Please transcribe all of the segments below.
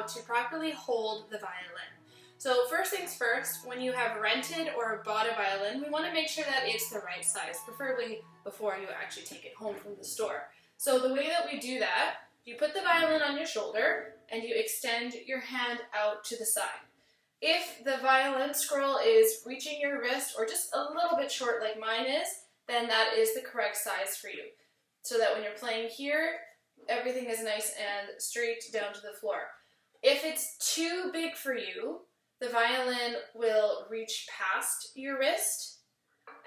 to properly hold the violin. So first things first, when you have rented or bought a violin, we want to make sure that it's the right size, preferably before you actually take it home from the store. So the way that we do that, you put the violin on your shoulder and you extend your hand out to the side. If the violin scroll is reaching your wrist or just a little bit short like mine is, then that is the correct size for you. So that when you're playing here, everything is nice and straight down to the floor. If it's too big for you, the violin will reach past your wrist,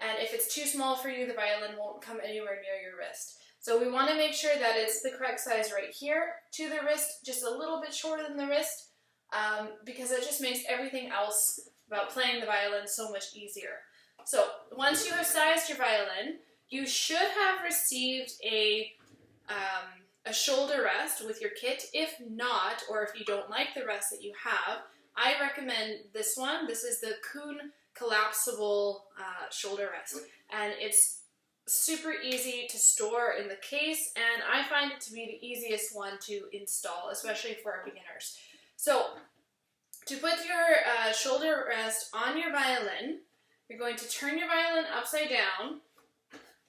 and if it's too small for you, the violin won't come anywhere near your wrist. So we want to make sure that it's the correct size right here to the wrist, just a little bit shorter than the wrist, because it just makes everything else about playing the violin so much easier. So once you have sized your violin, you should have received a shoulder rest with your kit. If not, or if you don't like the rest that you have, I recommend this one. This is the Kuhn collapsible shoulder rest, and it's super easy to store in the case, and I find it to be the easiest one to install, especially for our beginners. So to put your shoulder rest on your violin, you're going to turn your violin upside down,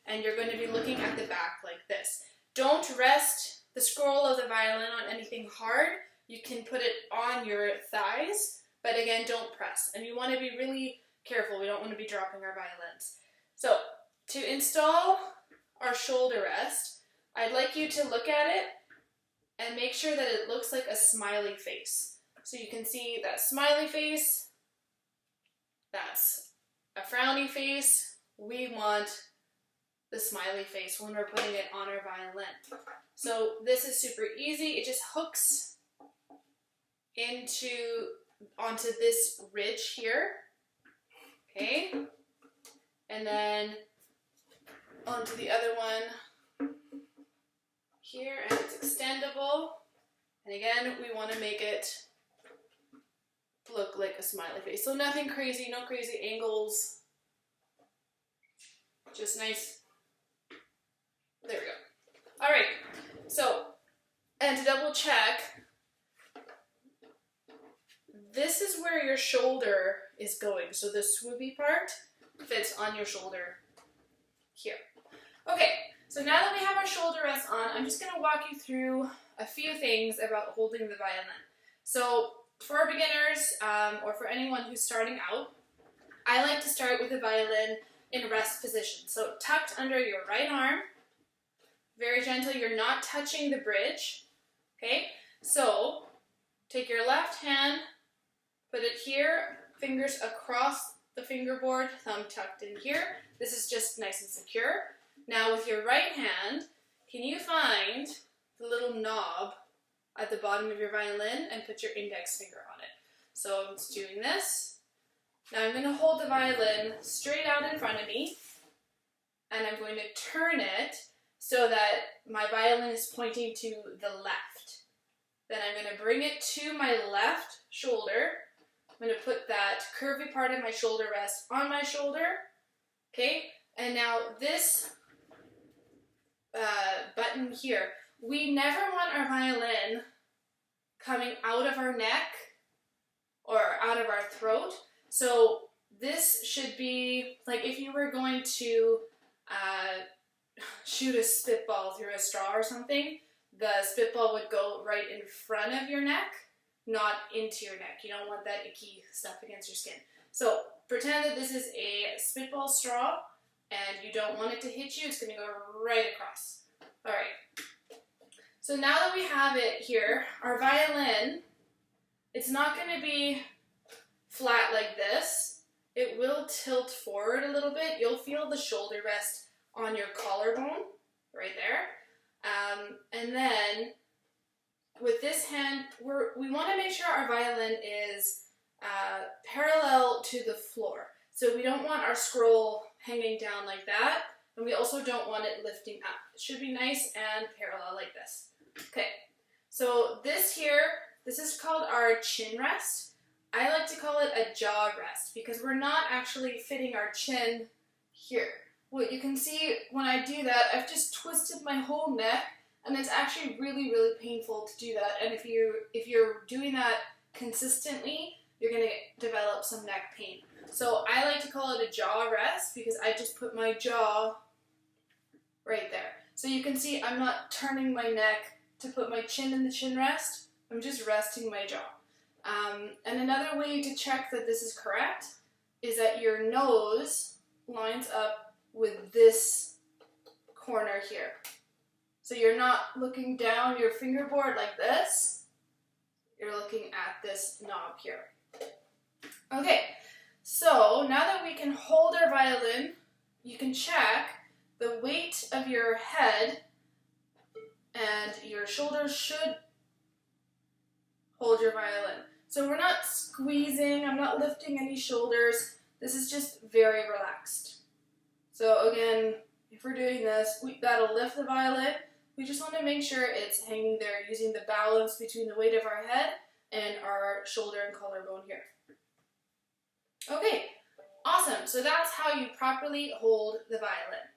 and you're going to be looking at the back like this. Don't rest the scroll of the violin on anything hard. You can put it on your thighs, but again, don't press. And you want to be really careful. We don't want to be dropping our violins. So to install our shoulder rest, I'd like you to look at it and make sure that it looks like a smiley face. So you can see that smiley face, that's a frowny face. We want the smiley face when we're putting it on our violin. So this is super easy. It just hooks onto this ridge here, okay, and then onto the other one here, and it's extendable, and again we want to make it look like a smiley face. So nothing crazy, no crazy angles, just nice. There we go. All right, so, and to double check, this is where your shoulder is going. So the swoopy part fits on your shoulder here. Okay, so now that we have our shoulder rest on, I'm just going to walk you through a few things about holding the violin. So for beginners, or for anyone who's starting out, I like to start with the violin in rest position. So tucked under your right arm, very gentle, you're not touching the bridge, okay? So take your left hand, put it here, fingers across the fingerboard, thumb tucked in here. This is just nice and secure. Now with your right hand, can you find the little knob at the bottom of your violin and put your index finger on it? So I'm just doing this. Now I'm going to hold the violin straight out in front of me, and I'm going to turn it so that my violin is pointing to the left. Then I'm going to bring it to my left shoulder. I'm going to put that curvy part of my shoulder rest on my shoulder, okay? And now this button here, we never want our violin coming out of our neck or out of our throat. So this should be like if you were going to shoot a spitball through a straw or something, the spitball would go right in front of your neck, not into your neck. You don't want that icky stuff against your skin. So pretend that this is a spitball straw and you don't want it to hit you. It's going to go right across. All right. So now that we have it here, our violin, it's not going to be flat like this. It will tilt forward a little bit. You'll feel the shoulder rest on your collarbone right there. And then with this hand, we want to make sure our violin is parallel to the floor. So we don't want our scroll hanging down like that, and we also don't want it lifting up. It should be nice and parallel like this. Okay, so this here, this is called our chin rest. I like to call it a jaw rest because we're not actually fitting our chin here. What you can see when I do that, I've just twisted my whole neck and it's actually really, really painful to do that. And if you're doing that consistently, you're going to develop some neck pain. So I like to call it a jaw rest because I just put my jaw right there. So you can see I'm not turning my neck to put my chin in the chin rest. I'm just resting my jaw. And another way to check that this is correct is that your nose lines up with this corner here. So you're not looking down your fingerboard like this. You're looking at this knob here. Okay, so now that we can hold our violin, you can check the weight of your head and your shoulders should hold your violin. So we're not squeezing, I'm not lifting any shoulders. This is just very relaxed. So again, if we're doing this, that'll lift the violin. We just want to make sure it's hanging there using the balance between the weight of our head and our shoulder and collarbone here. Okay, awesome. So that's how you properly hold the violin.